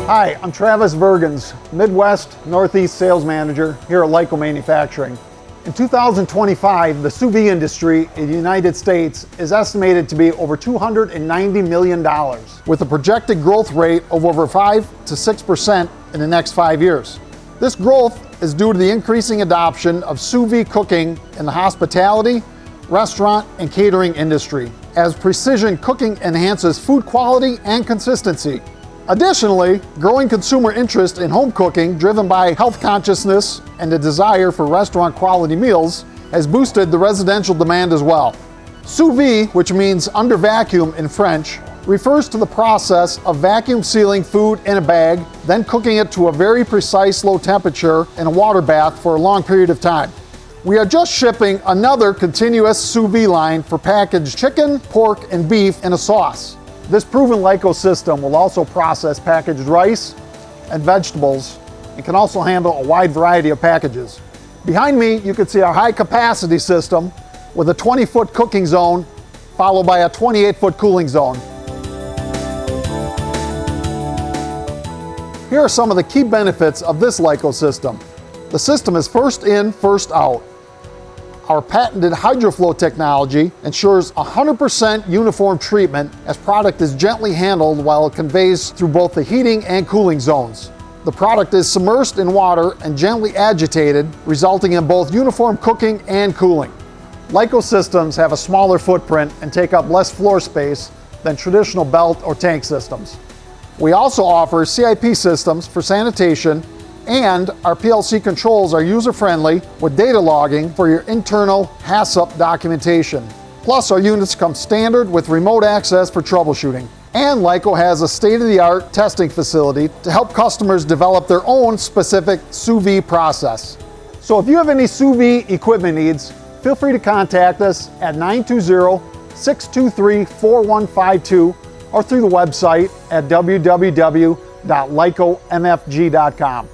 Hi, I'm Travis Vergens, Midwest Northeast Sales Manager here at Lyco Manufacturing. In 2025, the sous vide industry in the United States is estimated to be over $290 million, with a projected growth rate of over 5 to 6% in the next 5 years. This growth is due to the increasing adoption of sous vide cooking in the hospitality, restaurant, and catering industry, as precision cooking enhances food quality and consistency. Additionally, growing consumer interest in home cooking, driven by health consciousness and the desire for restaurant quality meals, has boosted the residential demand as well. Sous vide, which means under vacuum in French, refers to the process of vacuum sealing food in a bag, then cooking it to a very precise low temperature in a water bath for a long period of time. We are just shipping another continuous sous vide line for packaged chicken, pork, and beef in a sauce. This proven Lyco system will also process packaged rice and vegetables and can also handle a wide variety of packages. Behind me, you can see our high capacity system with a 20-foot cooking zone followed by a 28-foot cooling zone. Here are some of the key benefits of this Lyco system. The system is first in, first out. Our patented HydroFlow technology ensures 100% uniform treatment as product is gently handled while it conveys through both the heating and cooling zones. The product is submerged in water and gently agitated, resulting in both uniform cooking and cooling. Lyco systems have a smaller footprint and take up less floor space than traditional belt or tank systems. We also offer CIP systems for sanitation, and our PLC controls are user-friendly with data logging for your internal HACCP documentation. Plus, our units come standard with remote access for troubleshooting. And Lyco has a state-of-the-art testing facility to help customers develop their own specific sous vide process. So if you have any sous vide equipment needs, feel free to contact us at 920-623-4152 or through the website at www.lycomfg.com.